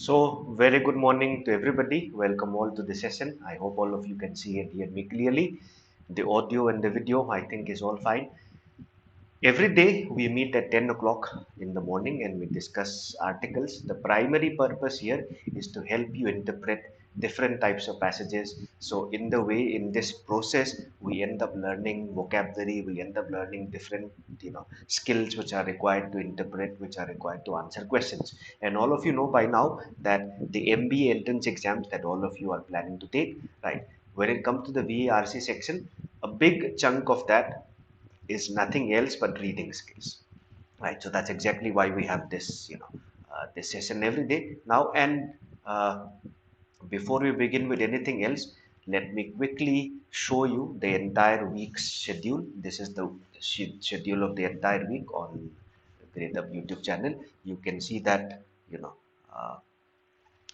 So, very good morning to everybody. Welcome all to the session. I hope all of you can see and hear me clearly. The audio and the video, I think, is all fine. Every day we meet at 10 o'clock in the morning and we discuss articles. The primary purpose here is to help you interpret different types of passages. So, in the way, in this process, we end up learning vocabulary, we end up learning different, skills which are required to interpret, which are required to answer questions. And all of you know by now that the MBA entrance exams that all of you are planning to take, right? When it comes to the VARC section, a big chunk of that is nothing else but reading skills, right? So that's exactly why we have this this session every day now. And before we begin with anything else, let me quickly show you the entire week's schedule. This is the schedule of the entire week on Gradeup YouTube channel. You can see that, you know uh,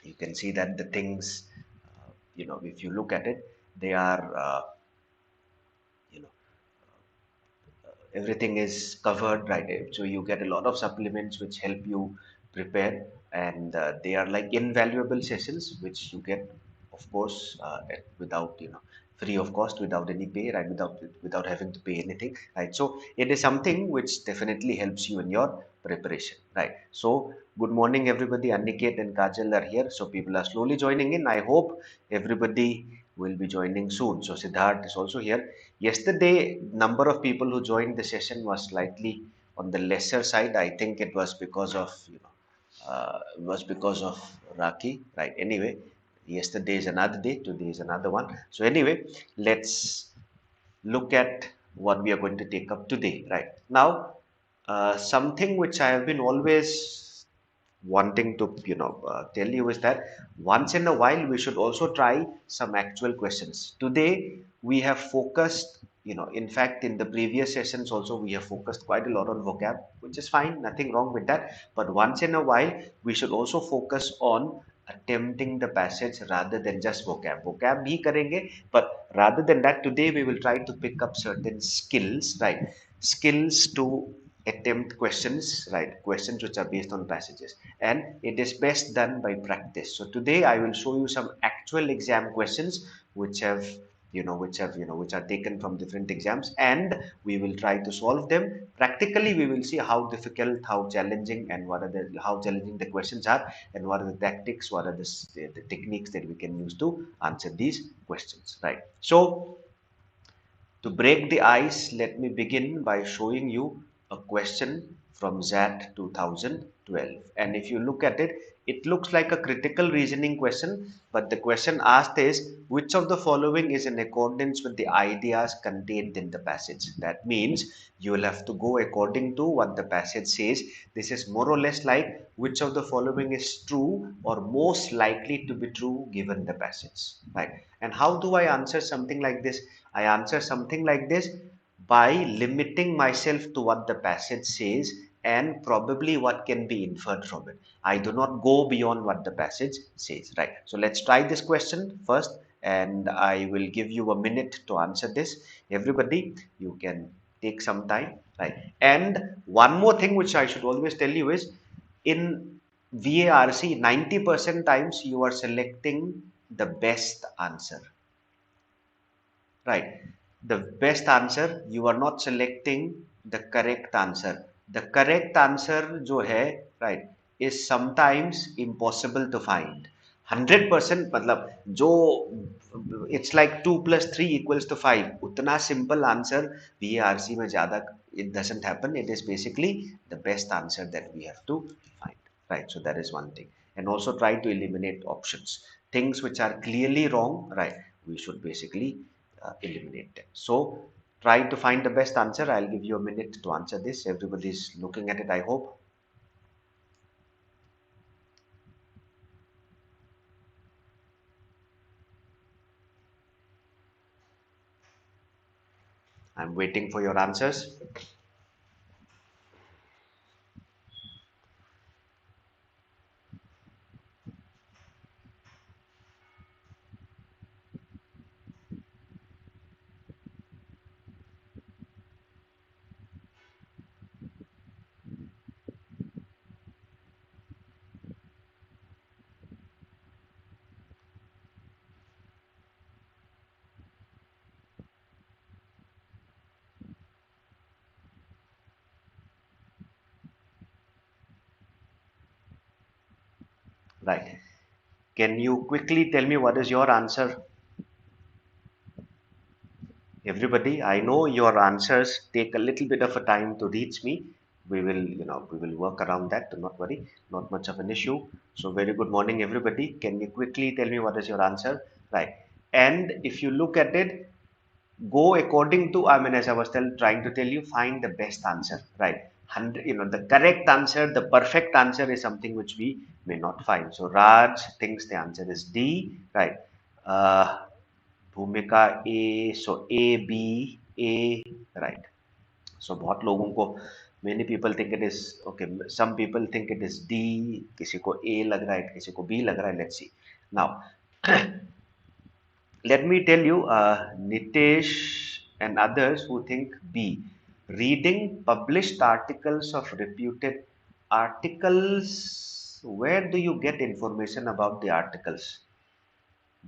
you can see that the things, if you look at it, they are, you know everything is covered, right? So you get a lot of supplements which help you prepare, and they are like invaluable sessions which you get, of course, without, free of cost, without any pay, right? Without having to pay anything, right? So it is something which definitely helps you in your preparation, right? So good morning everybody. Aniket and Kajal are here, so people are slowly joining in. I hope everybody will be joining soon. So Siddharth is also here. Yesterday, number of people who joined the session was slightly on the lesser side. I think it was because of, Raki, right? Anyway, yesterday is another day, today is another one. So anyway, let's look at what we are going to take up today, right? Now, something which I have been always wanting to, tell you is that once in a while we should also try some actual questions. Today we have focused, in fact, in the previous sessions also we have focused quite a lot on vocab, which is fine, nothing wrong with that. But once in a while we should also focus on attempting the passage rather than just vocab bhi karenge. But rather than that, today we will try to pick up certain skills, right? Skills to attempt questions, right? Questions which are based on passages, and it is best done by practice. So today I will show you some actual exam questions which have, which are taken from different exams, and we will try to solve them practically. We will see how difficult, how challenging, and how challenging the questions are, and what are the tactics, what are the techniques that we can use to answer these questions, right? So to break the ice, let me begin by showing you a question from ZAT 2012. And if you look at it, it looks like a critical reasoning question, but the question asked is, which of the following is in accordance with the ideas contained in the passage? That means you will have to go according to what the passage says. This is more or less like which of the following is true or most likely to be true given the passage, right? And how do I answer something like this? I answer something like this by limiting myself to what the passage says and probably what can be inferred from it. I do not go beyond what the passage says, right? So let's try this question first, and I will give you a minute to answer this. Everybody, you can take some time, right? And one more thing which I should always tell you is, in VARC, 90% times you are selecting the best answer, right? The best answer, you are not selecting the correct answer. The correct answer जो है, right, is sometimes impossible to find. 100% मतलब जो, it's like 2 plus 3 equals to 5, उतना simple answer VARC में ज़्यादा, it doesn't happen. It is basically the best answer that we have to find, right? So that is one thing. And also try to eliminate options, things which are clearly wrong, right? We should basically eliminate them. So try to find the best answer. I'll give you a minute to answer this. Everybody is looking at it, I hope. I'm waiting for your answers. Right. Can you quickly tell me what is your answer? Everybody, I know your answers take a little bit of a time to reach me. We will work around that. Do not worry. Not much of an issue. So very good morning, everybody. Can you quickly tell me what is your answer? Right. And if you look at it, go according to, I mean, as I was trying to tell you, find the best answer, right? 100, the correct answer, the perfect answer is something which we may not find. So Raj thinks the answer is D, right? Uh, भूमिका A, so A, B, A, right? So बहुत लोगों को, many people think it is okay. Some people think it is D, किसी को A लग रहा है, किसी को B लग रहा है. Let's see. Now, let me tell you, Nitesh and others who think B. Reading published articles of reputed articles. Where do you get information about the articles?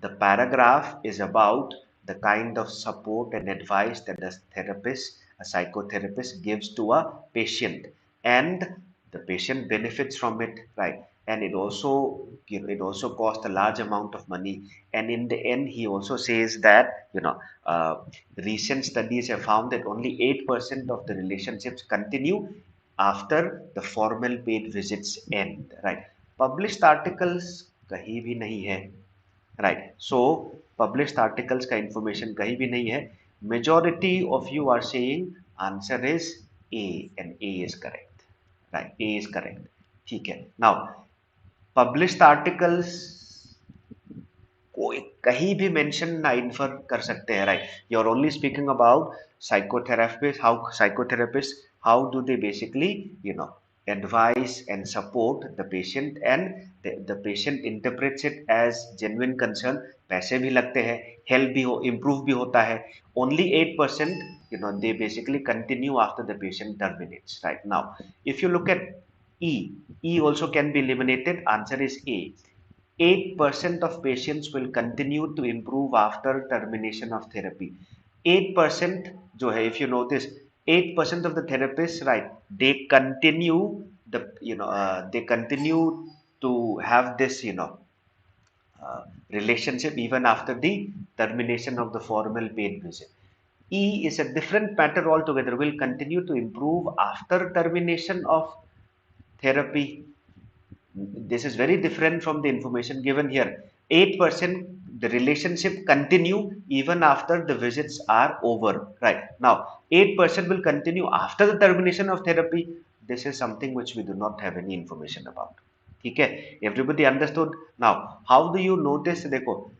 The paragraph is about the kind of support and advice that a therapist, a psychotherapist gives to a patient, and the patient benefits from it, right? And it also costs a large amount of money. And in the end, he also says that recent studies have found that only 8% of the relationships continue after the formal paid visits end, right? Published articles कहीं भी नहीं है, right. So published articles का information कहीं भी नहीं है. Majority of you are saying answer is A, and A is correct, right. A is correct. ठीक है. नाउ पब्लिश्ड आर्टिकल्स कोई कहीं भी मेंशन ना इन्फर कर सकते हैं, right. You are only speaking about psychotherapist, how do they basically advise and support the patient, and the patient interprets it as genuine concern. पैसे भी लगते हैं, हेल्प भी हो, improve भी होता है. Only 8% they basically continue after the patient terminates, right. Now if you look at E also can be eliminated. Answer is A. 8% of patients will continue to improve after termination of therapy. 8% जो है, if you notice, 8% of the therapists, right, they continue they continue to have this relationship even after the termination of the formal paid visit. E is a different matter altogether. Will continue to improve after termination of therapy. This is very different from the information given here. 8% the relationship continue even after the visits are over, right. Now 8% will continue after the termination of therapy. This is something which we do not have any information about. Okay, everybody understood? Now how do you notice? Dekho,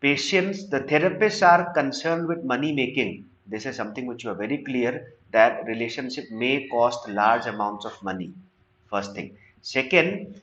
patients, the therapists are concerned with money making. This is something which you are very clear, that relationship may cost large amounts of money. First thing. Second,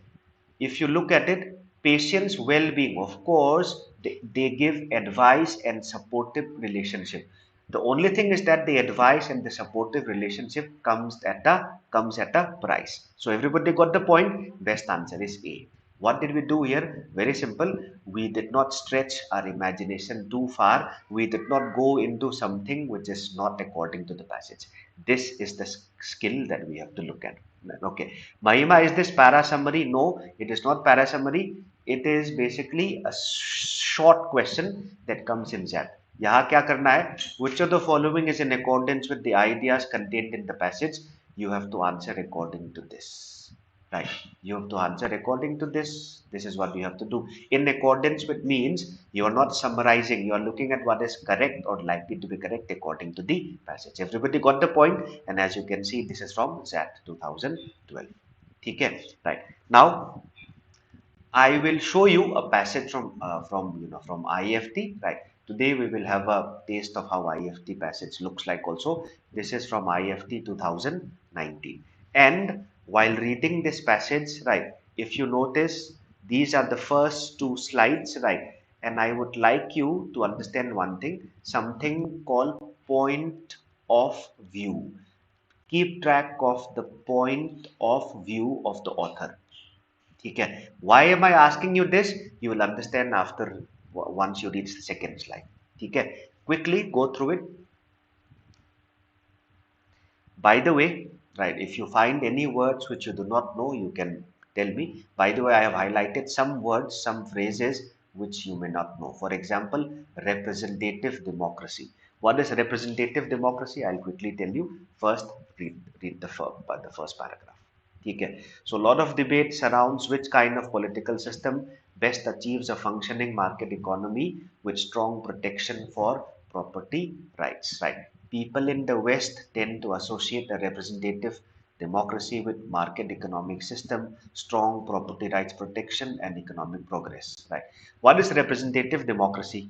if you look at it, patients' well-being, of course, they give advice and supportive relationship. The only thing is that the advice and the supportive relationship comes at a price. So everybody got the point. Best answer is A. What did we do here? Very simple. We did not stretch our imagination too far. We did not go into something which is not according to the passage. This is the skill that we have to look at. Okay. Mahima, is this para summary? No, it is not para summary. It is basically a short question that comes in chat. यहाँ क्या करना है? Which of the following is in accordance with the ideas contained in the passage? You have to answer according to this. Right. You have to answer according to this. This is what you have to do. In accordance with means you are not summarizing. You are looking at what is correct or likely to be correct according to the passage. Everybody got the point? And as you can see, this is from ZAT 2012. Okay. Right. Now I will show you a passage from IFT. Right. Today we will have a taste of how IFT passage looks like also. This is from IFT 2019. And while reading this passage, right, if you notice, these are the first two slides, right, and I would like you to understand one thing, something called point of view. Keep track of the point of view of the author. Okay. Why am I asking you this? You will understand after once you reach the second slide. Okay. Quickly go through it. By the way, right, if you find any words which you do not know, you can Tell me. By the way, I have highlighted some words, some phrases which you may not know. For example, representative democracy. What is representative democracy? I'll quickly tell you. First, read the first paragraph. Okay. So, a lot of debate surrounds which kind of political system best achieves a functioning market economy with strong protection for property rights. Right. People in the West tend to associate a representative democracy with market economic system, strong property rights protection, and economic progress. Right. What is representative democracy?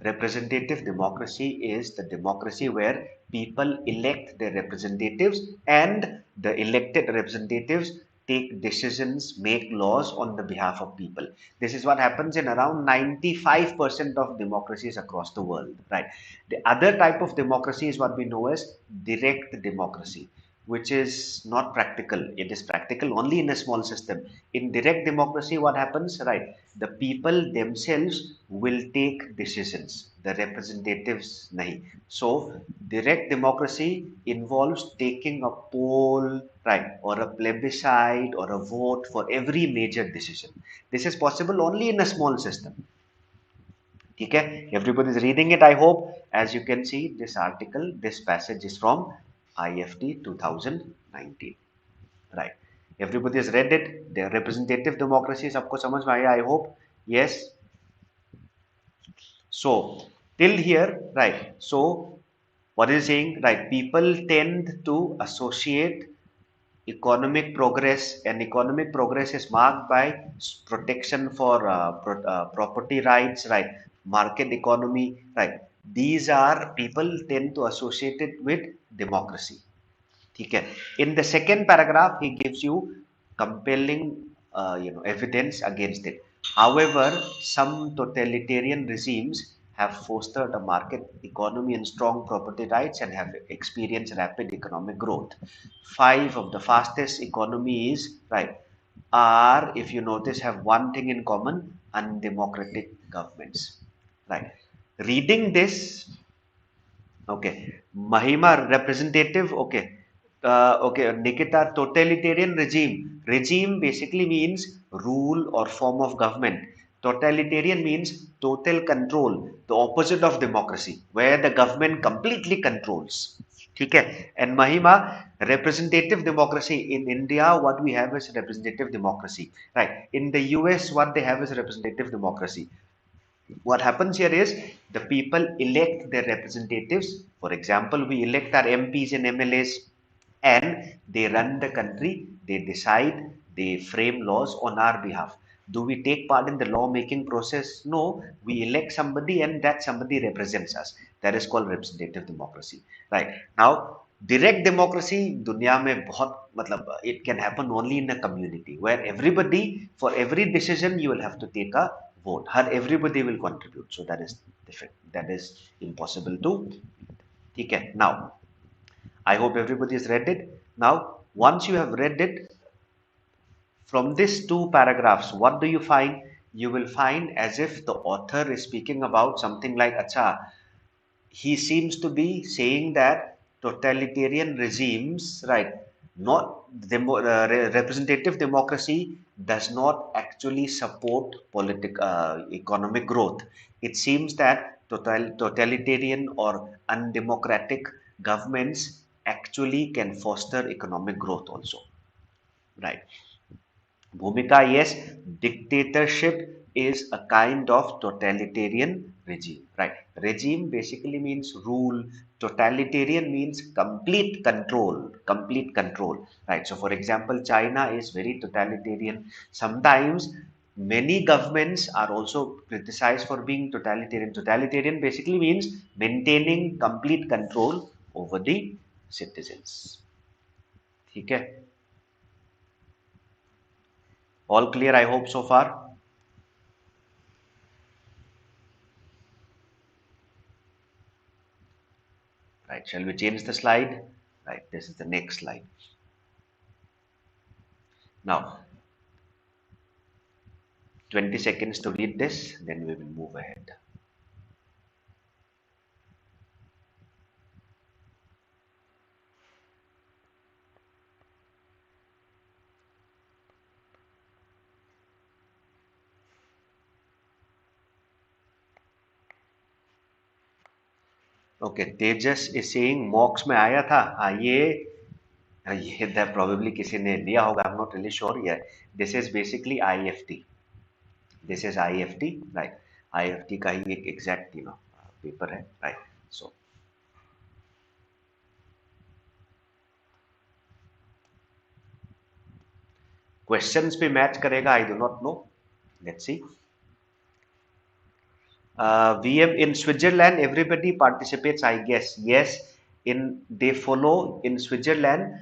Representative democracy is the democracy where people elect their representatives and the elected representatives take decisions, make laws on the behalf of people. This is what happens in around 95% of democracies across the world, right? The other type of democracy is what we know as direct democracy, which is not practical. It is practical only in a small system. In direct democracy, what happens, right? The people themselves will take decisions. The representatives nahi. So direct democracy involves taking a poll, right, or a plebiscite or a vote for every major decision. This is possible only in a small system. Okay, everybody is reading it, I hope. As you can see, this article, this passage is from IFT 2019. Right. Everybody has read it. The representative democracy सबको समझ में आया, I hope. Yes. So till here, right. So what is saying, right? People tend to associate economic progress, and economic progress is marked by protection for property rights, right? Market economy, right? These are people tend to associate it with democracy. Okay. In the second paragraph, he gives you compelling, evidence against it. However, some totalitarian regimes have fostered a market economy and strong property rights and have experienced rapid economic growth. Five of the fastest economies, right, are, if you notice, have one thing in common: undemocratic governments. Right. Reading this, okay. Mahima representative. Okay. Okay. Nikita, totalitarian regime. Regime basically means rule or form of government. Totalitarian means total control, the opposite of democracy, where the government completely controls. Okay. And Mahima, representative democracy. In India, what we have is representative democracy. Right. In the US, what they have is representative democracy. What happens here is the people elect their representatives. For example, we elect our MPs and MLAs, and they run the country, they decide, they frame laws on our behalf. Do we take part in the law making process? No, we elect somebody and that somebody represents us. That is called representative democracy. Right. Now, direct democracy, दुनिया में बहुत मतलब it can happen only in a community where everybody, for every decision you will have to take a vote. Everybody will contribute. So that is different. That is impossible to. Okay. Now, I hope everybody has read it. Now, once you have read it, from these two paragraphs, what do you find? You will find as if the author is speaking about something like, Acha, he seems to be saying that totalitarian regimes, right, not representative democracy does not actually support economic growth. It seems that totalitarian or undemocratic governments actually can foster economic growth also, right? Bhumika, yes, dictatorship is a kind of totalitarian regime, right? Regime basically means rule. Totalitarian means complete control, right? So, for example, China is very totalitarian. Sometimes many governments are also criticized for being totalitarian. Totalitarian basically means maintaining complete control over the citizens. Okay? All clear, I hope so far. Right, shall we change the slide? Right, this is the next slide. Now, 20 seconds to read this, then we will move ahead. Okay, Tejas is saying मॉक्स में आया था। हाँ, ये probably किसी ने लिया होगा, I am not really sure. ये this is basically IFT, this is IFT, right. IFT का ही एक एग्जैक्ट पेपर है, राइट। सो क्वेश्चंस पे मैच करेगा, I do not know, let's see. VM in Switzerland, everybody participates, I guess. Yes, they follow in Switzerland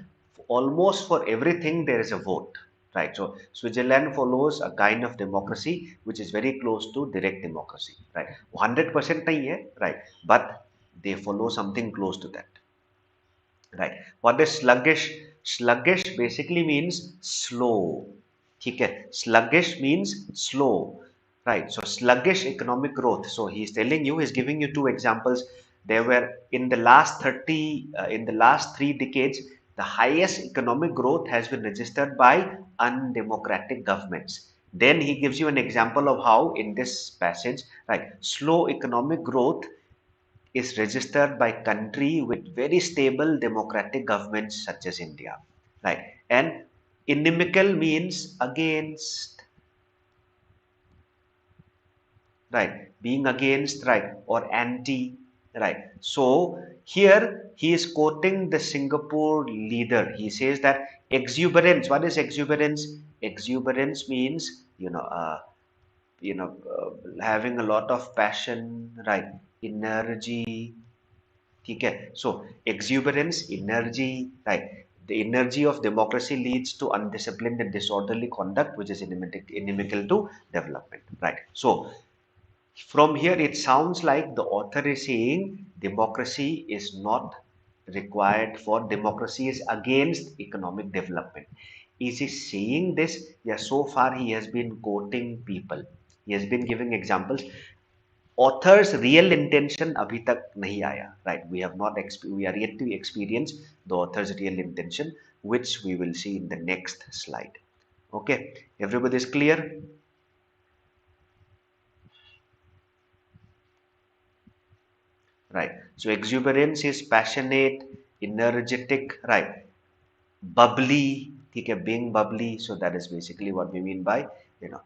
almost for everything there is a vote, right? So Switzerland follows a kind of democracy which is very close to direct democracy, right? 100% nahi hai, right? But they follow something close to that, right? What is sluggish? Sluggish basically means slow. Okay, sluggish means slow, right? So sluggish economic growth. So he's telling you, he's giving you two examples. There were in the last 3 decades, the highest economic growth has been registered by undemocratic governments. Then he gives you an example of how in this passage, right, slow economic growth is registered by country with very stable democratic governments such as India, right? And inimical means against, right? Being against, right? Or anti, right? So here he is quoting the Singapore leader. He says that exuberance. What is exuberance? Exuberance means having a lot of passion, right? Energy. Okay. So exuberance, energy, right? The energy of democracy leads to undisciplined and disorderly conduct, which is inimical to development, right? So from here, it sounds like the author is saying democracy is not required for democracy is against economic development. Is he saying this? Yeah, so far he has been quoting people. He has been giving examples. Author's real intention abhi tak nahi aaya, right? We are yet to experience the author's real intention, which we will see in the next slide. Okay, everybody is clear? Right. So exuberance is passionate, energetic, right? Bubbly, okay, being bubbly. So that is basically what we mean by, you know,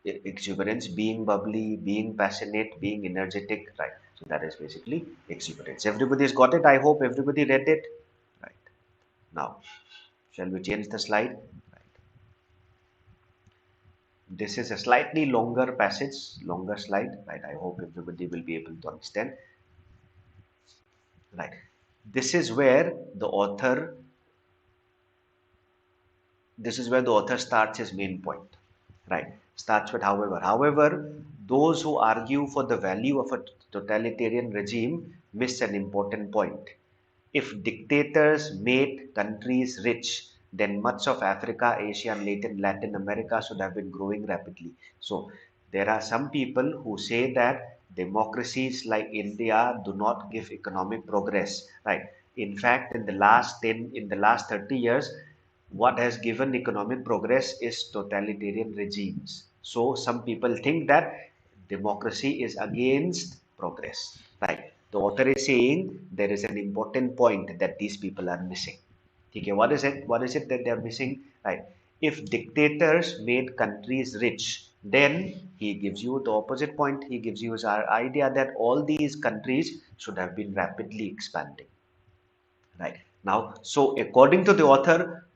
exuberance, being bubbly, being passionate, being energetic, right? So that is basically exuberance. Everybody's got it. I hope everybody read it. Right. Now, shall we change the slide? Right. This is a slightly longer passage, longer slide, right? I hope everybody will be able to understand. Right. This is where the author starts his main point, right? Starts with however, those who argue for the value of a totalitarian regime miss an important point. If dictators made countries rich, then much of Africa, Asia, and Latin America should have been growing rapidly. So there are some people who say that democracies like India do not give economic progress, right? In fact, in the last 30 years, what has given economic progress is totalitarian regimes. So some people think that democracy is against progress, right? The author is saying there is an important point that these people are missing. Okay, what is it? What is it that they are missing? Right. If dictators made countries rich, then he gives you the opposite point. He gives you his idea that all these countries should have been rapidly expanding. Right. Now, so according to the author,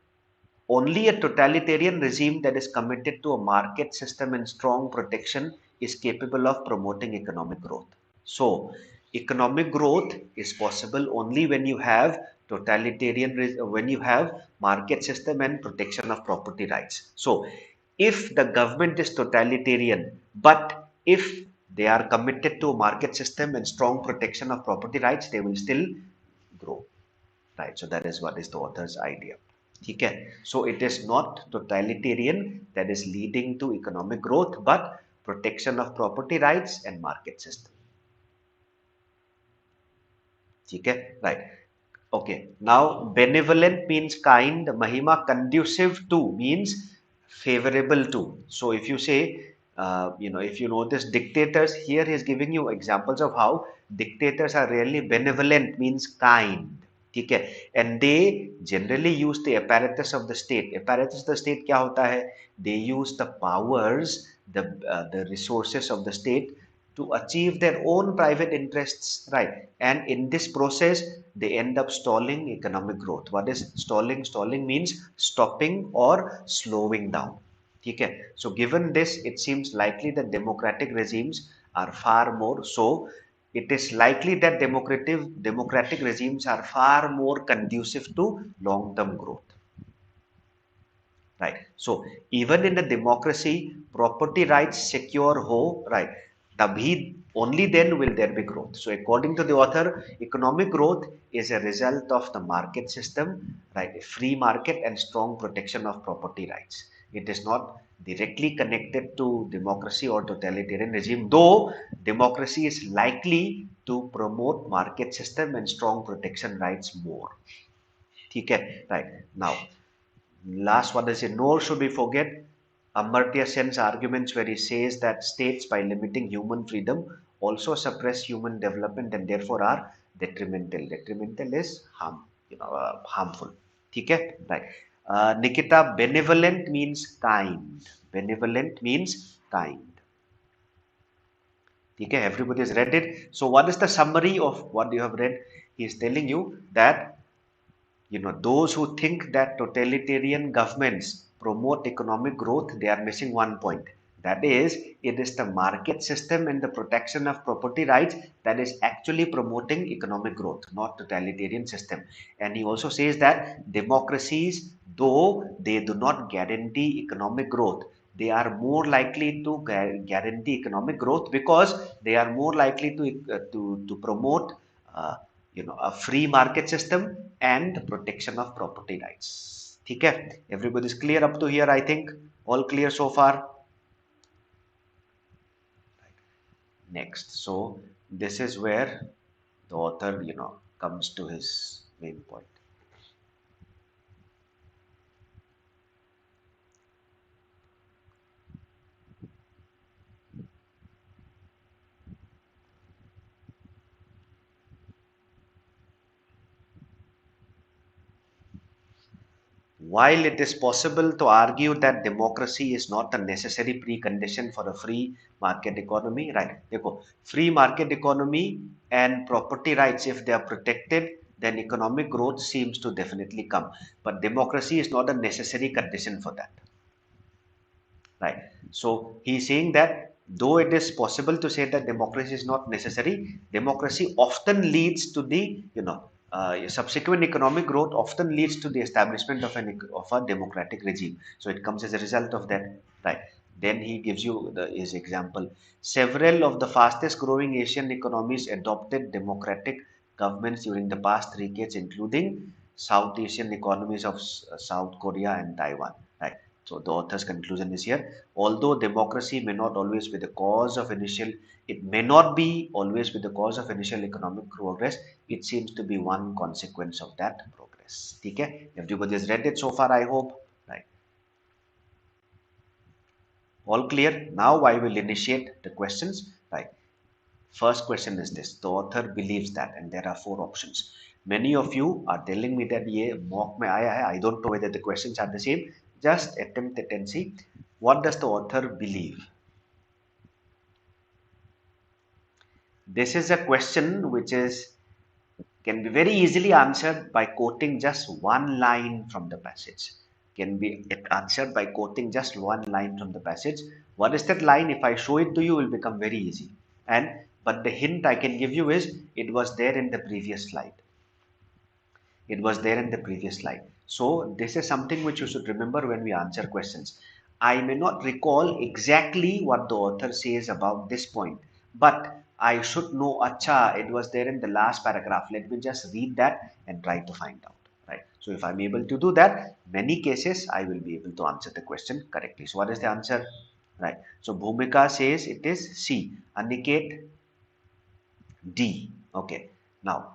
only a totalitarian regime that is committed to a market system and strong protection is capable of promoting economic growth. So, economic growth is possible only when you have when you have market system and protection of property rights. So, if the government is totalitarian, but if they are committed to a market system and strong protection of property rights, they will still grow. Right. So that is what is the author's idea. Okay. So it is not totalitarian that is leading to economic growth, but protection of property rights and market system. Okay. Right. Okay. Now benevolent means kind. Mahima conducive to means favorable to. So if you say If you notice dictators, here he is giving you examples of how dictators are really benevolent, means kind. ठीक है, and they generally use the apparatus of the state. Apparatus of the state क्या होता है? They use the powers, the resources of the state to achieve their own private interests, right? And in this process, they end up stalling economic growth. What is stalling? Stalling means stopping or slowing down. Okay. So given this, it seems likely that democratic regimes are far more so. It is likely that democratic regimes are far more conducive to long-term growth. Right. So even in a democracy, property rights secure ho, right? Tabhi, only then will there be growth. So according to the author, economic growth is a result of the market system, right? A free market and strong protection of property rights. It is not directly connected to democracy or totalitarian regime, though democracy is likely to promote market system and strong protection rights more. Okay, right. Now, last one is, nor should we forget Amartya Sen's arguments where he says that states, by limiting human freedom, also suppress human development and therefore are detrimental. Detrimental is harmful. Okay, right. Nikita, benevolent means kind. Benevolent means kind. Okay, everybody has read it. So, what is the summary of what you have read? He is telling you that those who think that totalitarian governments promote economic growth, they are missing one point. That is, it is the market system and the protection of property rights that is actually promoting economic growth, not totalitarian system. And he also says that democracies, though they do not guarantee economic growth, they are more likely to guarantee economic growth because they are more likely to promote a free market system and protection of property rights. Okay, everybody is clear up to here? I think all clear so far. Next, so this is where the author comes to his main point. While it is possible to argue that democracy is not a necessary precondition for a free market economy, right? Free market economy and property rights, if they are protected, then economic growth seems to definitely come. But democracy is not a necessary condition for that, right? So he's saying that though it is possible to say that democracy is not necessary, democracy often leads to the subsequent economic growth often leads to the establishment of a democratic regime. So it comes as a result of that, right? Then he gives you his example. Several of the fastest growing Asian economies adopted democratic governments during the past 3 decades, including South Asian economies of South Korea and Taiwan. Right. So the author's conclusion is here. Although democracy may not always be the cause of initial, it may not be always be the cause of initial economic progress. It seems to be one consequence of that progress. Okay? Everybody has read it so far, I hope. Right. All clear? Now I will initiate the questions. Right. First question is this. The author believes that, and there are 4 options. Many of you are telling me that ye mock mein aaya hai. I don't know whether the questions are the same. Just attempt it and see. What does the author believe? This is a question which can be very easily answered by quoting just one line from the passage. Can be answered by quoting just one line from the passage. What is that line? If I show it to you, it will become very easy. But the hint I can give you is it was there in the previous slide. It was there in the previous slide. So this is something which you should remember when we answer questions. I may not recall exactly what the author says about this point, but I should know, acha, it was there in the last paragraph. Let me just read that and try to find out. Right. So if I'm able to do that, many cases I will be able to answer the question correctly. So what is the answer? Right. So Bhumika says it is C. Aniket, D. Okay. Now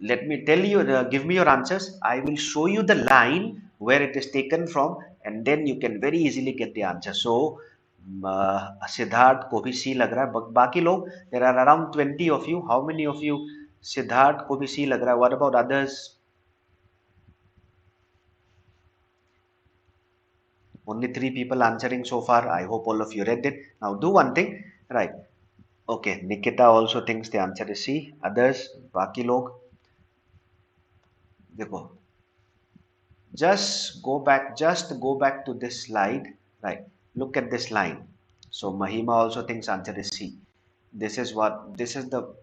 let me tell you, give me your answers. I will show you the line where it is taken from, and then you can very easily get the answer. So Siddharth को भी C लग रहा है, बाकी लोग, there are around 20 of you, how many of you, Siddharth को भी C लग रहा है, what about others? Only 3 people answering so far. I hope all of you read it. Now do one thing, right? Okay, Nikita also thinks the answer is C. Others, बाकी लोग देखो, just go back to this slide, right? Look at this line. So Mahima also thinks answer is C. This is the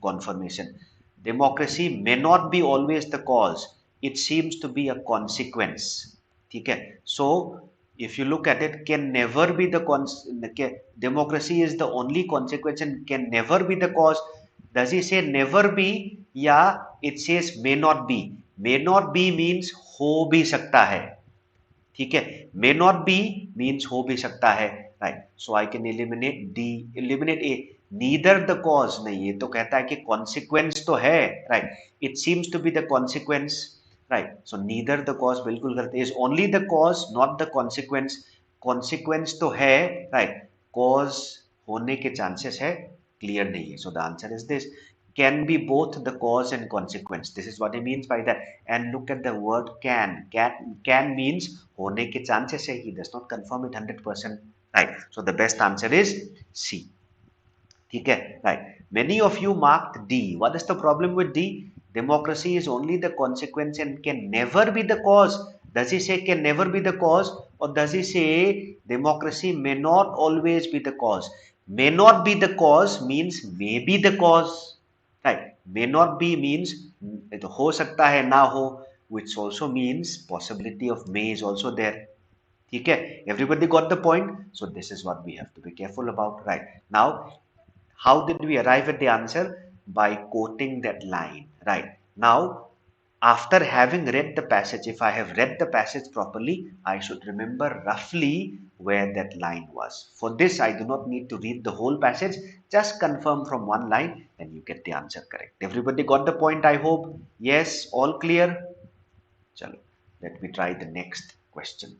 confirmation. Democracy may not be always the cause, it seems to be a consequence. Okay, so if you look at it, can never be the democracy is the only consequence and can never be the cause. Does he say never be? Yeah, it says may not be. May not be means हो भी सकता है, ठीक है, may not be means हो भी सकता है, right? So I can eliminate D, eliminate A, neither the cause, नहीं, ये तो कहता है कि कॉन्सिक्वेंस तो है, right? It seems to be the consequence, right? So neither the cause बिल्कुल गलत, is only the cause not the consequence, consequence तो है, राइट? कॉज होने के चांसेस है, क्लियर नहीं है, so the answer is this, can be both the cause and consequence. This is what he means by that. And look at the word can. Can means होने के chances है. He does not confirm it 100%. Right. So the best answer is C. ठीक है. Right. Many of you marked D. What is the problem with D? Democracy is only the consequence and can never be the cause. Does he say can never be the cause, or does he say democracy may not always be the cause? May not be the cause means may be the cause. Right, may not be means हो सकता है ना हो, which also means possibility of may is also there. ठीक है, everybody got the point? So this is what we have to be careful about. Right, now how did we arrive at the answer? By quoting that line. Right, now after having read the passage, if I have read the passage properly, I should remember roughly where that line was. For this, I do not need to read the whole passage, just confirm from one line and you get the answer correct. Everybody got the point, I hope? Yes, all clear? Chalo, let me try the next question.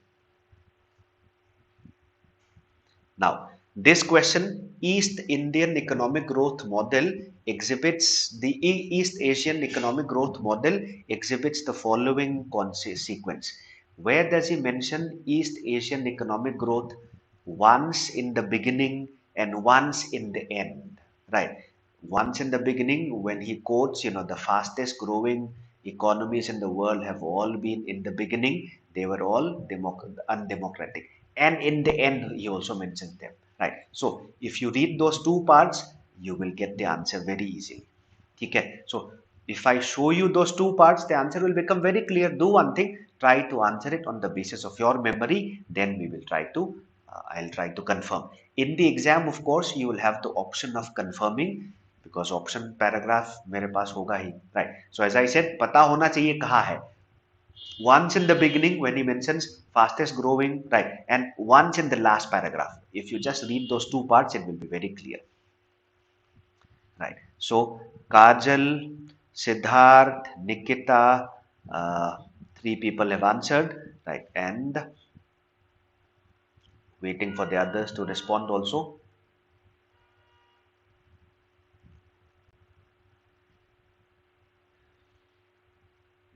Now, this question, East Indian economic growth model exhibits the East Asian economic growth model exhibits the following sequence. Where does he mention East Asian economic growth? Once in the beginning and once in the end, right? Once in the beginning when he quotes, the fastest growing economies in the world have all been in the beginning, they were all undemocratic. And in the end, he also mentions them, right? So if you read those two parts, you will get the answer very easily. Okay, so if I show you those two parts, the answer will become very clear. Do one thing, try to answer it on the basis of your memory, then we will try to I'll try to confirm. In the exam, of course, you will have the option of confirming, because option paragraph मेरे पास होगा ही, right? So as I said, पता होना चाहिए कहाँ है. Once in the beginning when he mentions fastest growing, right, and once in the last paragraph. If you just read those two parts, it will be very clear, right? So Kajal, Siddharth, Nikita, 3 people have answered, right, and waiting for the others to respond also.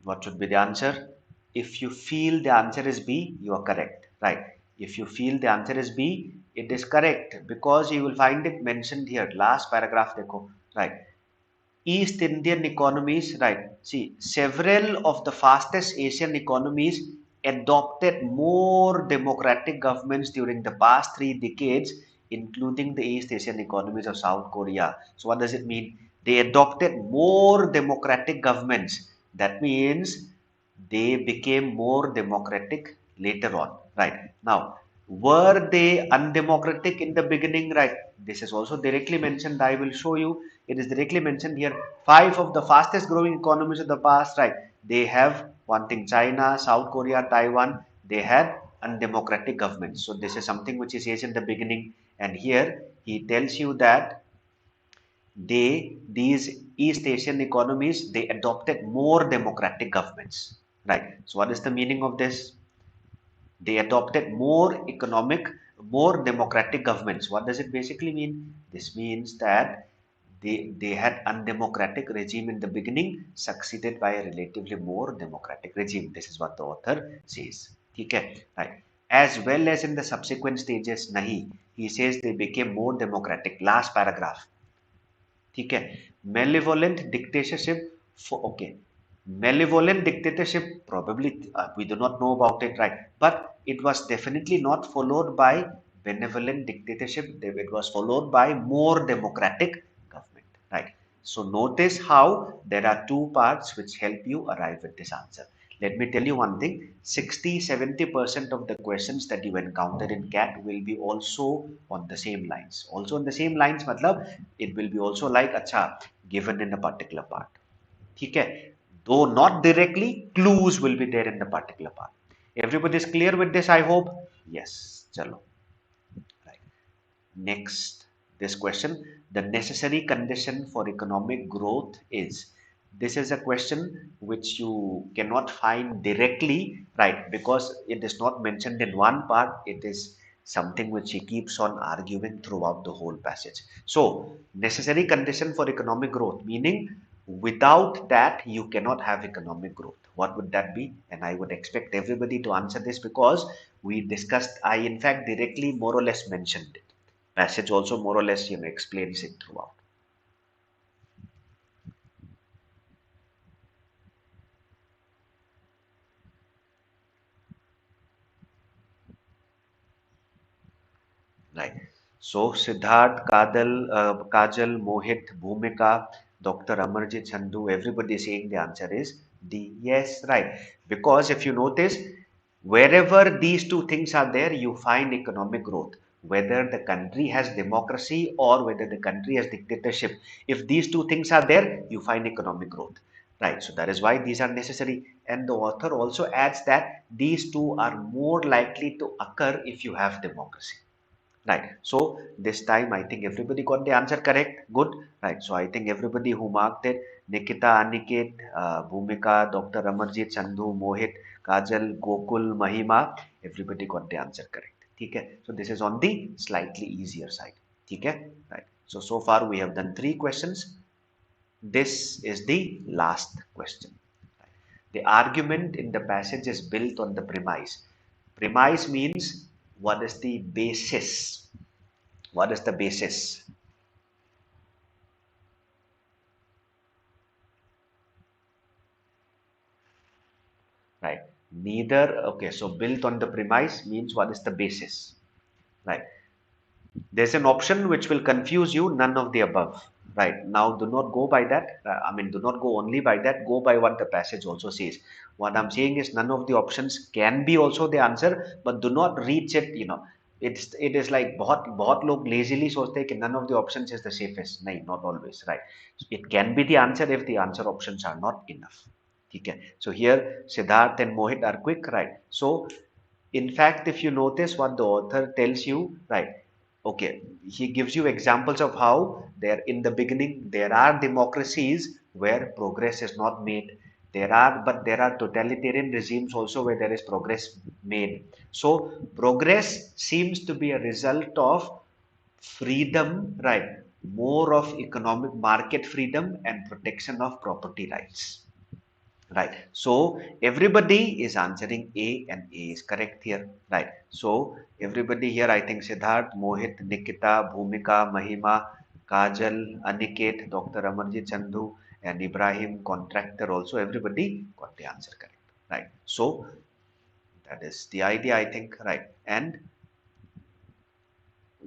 What should be the answer? If you feel the answer is B, you are correct, right? If you feel the answer is B, it is correct, because you will find it mentioned here, last paragraph dekho, right? East Indian economies, right? See, several of the fastest Asian economies adopted more democratic governments during the past 3 decades, including the East Asian economies of South Korea. So what does it mean? They adopted more democratic governments. That means they became more democratic later on, right? Now, were they undemocratic in the beginning, right? This is also directly mentioned. I will show you. It is directly mentioned here. 5 of the fastest growing economies of the past, right? They have one thing: China, South Korea, Taiwan. They had undemocratic governments. So this is something which is says in the beginning. And here he tells you that these East Asian economies, they adopted more democratic governments, right? So what is the meaning of this? They adopted more economic, more democratic governments. What does it basically mean? This means that they had undemocratic regime in the beginning, succeeded by a relatively more democratic regime. This is what the author says. Okay, right. As well as in the subsequent stages, nahi. He says they became more democratic. Last paragraph. Okay. Malevolent dictatorship. Okay. Malevolent dictatorship, probably we do not know about it, right? But it was definitely not followed by benevolent dictatorship. It was followed by more democratic government, right? So notice how there are two parts which help you arrive at this answer. Let me tell you one thing: 60-70% of the questions that you encounter in CAT will be also on the same lines. Also on the same lines, matlab, it will be also like, acha, given in a particular part. Okay, though not directly, clues will be there in the particular part. Everybody is clear with this, I hope. Yes, chalo. Right. Next, this question: the necessary condition for economic growth is. This is a question which you cannot find directly, right? Because it is not mentioned in one part. It is something which he keeps on arguing throughout the whole passage. So necessary condition for economic growth, meaning without that you cannot have economic growth. What would that be? And I would expect everybody to answer this, because we discussed, I in fact directly more or less mentioned it. Passage also more or less explains it throughout. Right. So Siddharth, Kajal, Mohit, Bhumika, Dr. Amarjit, Chandu, everybody is saying the answer is D. Yes, right. Because if you notice, wherever these two things are there, you find economic growth. Whether the country has democracy or whether the country has dictatorship, if these two things are there, you find economic growth. Right. So that is why these are necessary. And the author also adds that these two are more likely to occur if you have democracy. Right. So this time I think everybody got the answer correct. Good. Right. So I think everybody who marked it, Nikita, Aniket, Bhumika, Dr. Amarjit, Sandhu, Mohit, Kajal, Gokul, Mahima, everybody got the answer correct. Okay. So this is on the slightly easier side. Okay. Right. So, so far we have done 3 questions. This is the last question. The argument in the passage is built on the premise. Premise means what is the basis? What is the basis? Right. Neither, okay, so built on the premise means what is the basis? Right. There's an option which will confuse you, none of the above. Right. Now, do not go by that. Do not go only by that. Go by what the passage also says. What I'm saying is none of the options can be also the answer, but do not reach it, it is like बहुत लोग lazily सोचते हैं कि none of the options is the safest. नहीं, not always, right? It can be the answer if the answer options are not enough. Okay. So here Siddharth and Mohit are quick, right? So in fact, if you notice what the author tells you, right? Okay, he gives you examples of how there in the beginning there are democracies where progress is not made. There are totalitarian regimes also where there is progress made. So progress seems to be a result of freedom, right? More of economic market freedom and protection of property rights. Right. So everybody is answering A, and A is correct here. Right. So everybody here, I think Siddharth, Mohit, Nikita, Bhumika, Mahima, Kajal, Aniket, Dr. Amarjit Chandhu, and Ibrahim, contractor also, everybody got the answer correct. Right. So that is the idea, I think. Right. And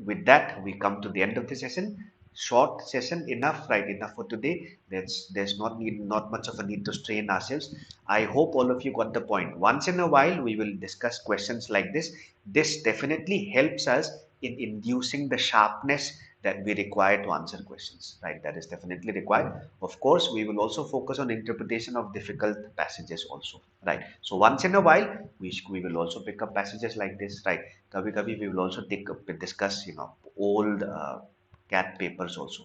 with that, we come to the end of the session. Short session, enough, right? Enough for today. There's not much of a need to strain ourselves. I hope all of you got the point. Once in a while, we will discuss questions like this. This definitely helps us in inducing the sharpness that we require to answer questions, right? That is definitely required. Of course, we will also focus on interpretation of difficult passages also, right? So once in a while, we will also pick up passages like this, right? Kabhi kabhi we will also discuss, old CAT papers also.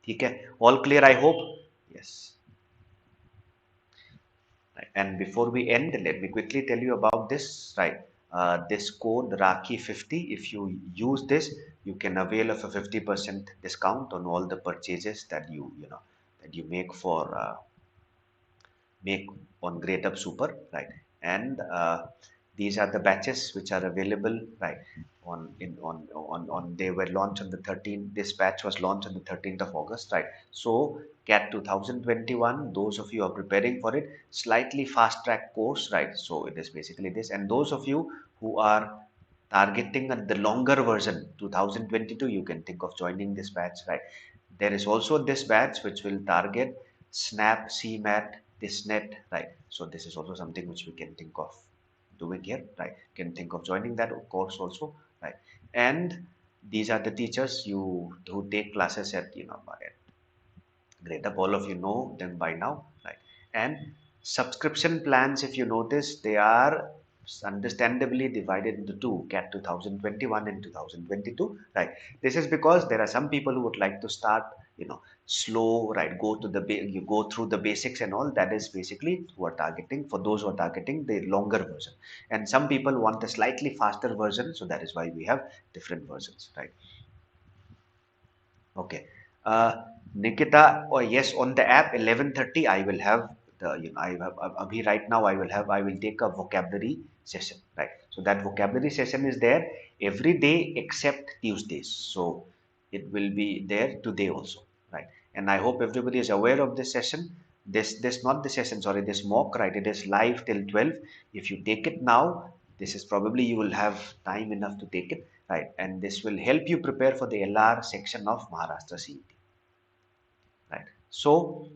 Okay, all clear, I hope. Yes. Right. And before we end, let me quickly tell you about this, right? this code Raki50. If you use this, you can avail of a 50% discount on all the purchases that you make on Gradeup Super, right? And these are the batches which are available, right? On they were launched on the 13th. This batch was launched on the 13th of August, right? So CAT 2021. Those of you who are preparing for it, slightly fast track course, right? So it is basically this. And those of you who are targeting at the longer version 2022, you can think of joining this batch, right? There is also this batch which will target snap cmat disnet, right? So this is also something which we can think of doing here, right? Can think of joining that course also, right? And these are the teachers you who take classes at at Gradeup. All of you know them by now, right? And subscription plans, if you notice, they are understandably divided into two: CAT 2021 and 2022, right? This is because there are some people who would like to start, slow, right? You go through the basics and all. That is basically who are targeting for those who are targeting the longer version, and some people want a slightly faster version. So that is why we have different versions, right? Okay. Nikita, oh yes, on the app 11:30, I will have right now I will take a vocabulary session, right? So that vocabulary session is there every day except Tuesdays. So it will be there today also, right? And I hope everybody is aware of this session. This not the session, sorry, this mock, right? It is live till 12. If you take it now, this is probably you will have time enough to take it, right? And this will help you prepare for the LR section of Maharashtra CET, right? So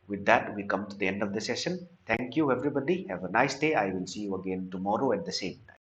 with that, we come to the end of the session. Thank you, everybody. Have a nice day. I will see you again tomorrow at the same time.